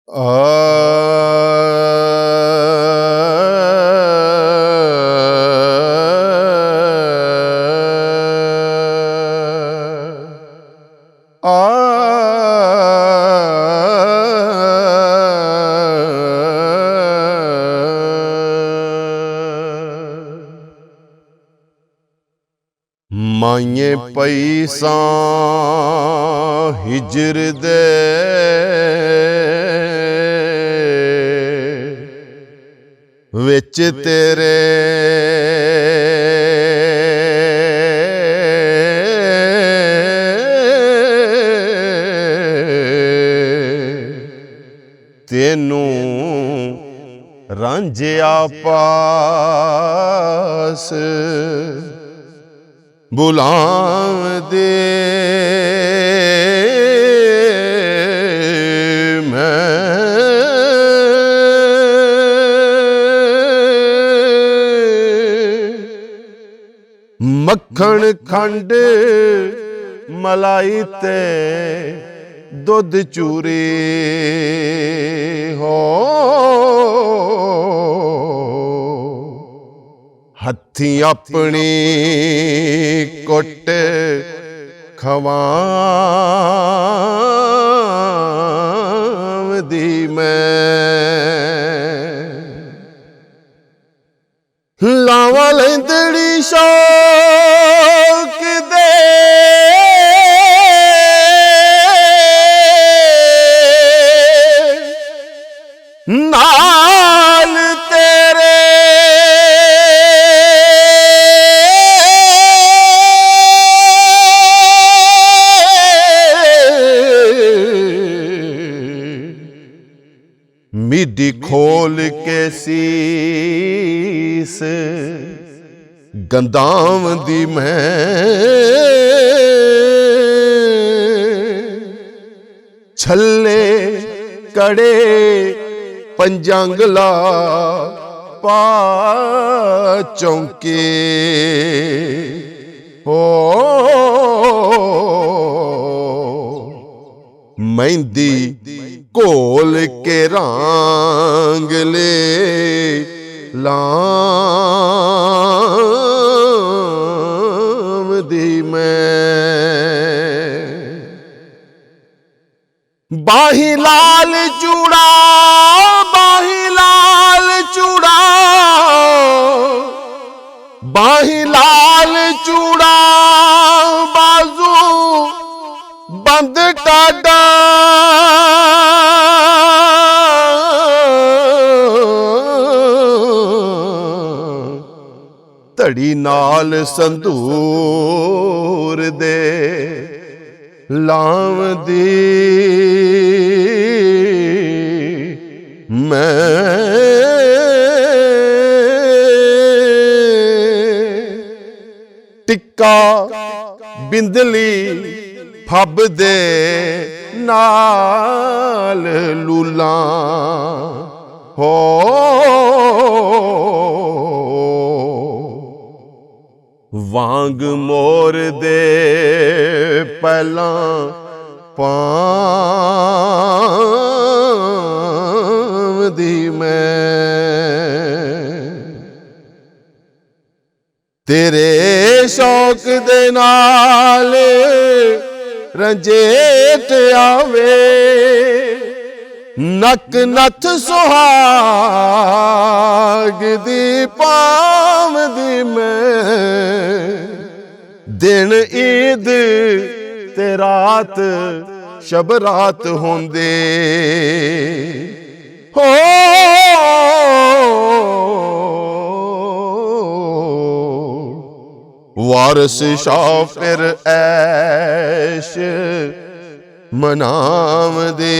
ਆ ਮਾਈਏ ਪਈ ਸਾਂ ਹਿਜਰ ਦੇ ਵਿੱਚ ਤੇਰੇ ਤੈਨੂੰ ਰਾਂਝਿਆ ਪਾਸ ਬੁਲਾਉਂਦੇ ਮੈਂ ਮੱਖਣ ਖੰਡ ਮਲਾਈ ਤੇ ਦੁੱਧ ਚੂਰੀ ਹੋ ਹੱਥੀਂ ਆਪਣੀ ਕੁੱਟ ਖਵਾਵਦੀ ਮੈਂ ਲਾਵਾਂ ਲੈਂਦੜੀ ਸ਼ੌਕ ਦੇ ਨਾਲ ਤੇਰੇ ਮਿੱਡੀ ਖੋਲ ਕੇ ਸੀਸ ਗੰਦਾਵਦੀ ਮੈਂ ਛੱਲੇ ਕੜੇ ਪੰਜੰਗਲਾ ਪਾ ਚੌਂਕੇ ਹੋ ਮਹਿੰਦੀ ਘੋਲ ਕੇ ਰੰਗ ਲੈ ਲਾਵਦੀ ਮੈਂ ਬਾਹੀ ਲਾਲ ਚੂੜਾ ਬਾਹੀ ਲਾਲ ਚੂੜਾ ਬਾਹੀ ਲਾਲ ਚੂੜਾ ਬਾਜ਼ੂ ਬੰਦ ਟਾਡਾ ਧੜੀ ਨਾਲ ਸੰਧੂਰ ਦੇ ਲਾਵਦੀ ਮੈਂ ਟਿੱਕਾ ਬਿੰਦਲੀ ਫੱਬ ਦੇ ਨਾਲ ਲੂਲਾਂ ਹੋ ਵਾਂਗ ਮੋਰ ਦੇ ਪਹਿਲਾਂ ਪਾਵਦੀ ਮੈਂ ਤੇਰੇ ਸ਼ੌਕ ਦੇ ਨਾਲ ਰੰਜੇਟ ਆਵੇ ਨੱਕ ਨੱਥ ਸੁਹਾਗ ਦੀ ਪਾਵਦੀ ਮੈਂ ਦਿਨ ਈਦ ਤੇ ਰਾਤ ਸ਼ਬ ਰਾਤ ਹੁੰਦੇ ਹੋ ਵਾਰਸ ਸ਼ਾਹ ਫਿਰ ਐਸ਼ ਮਨਾਵਦੇ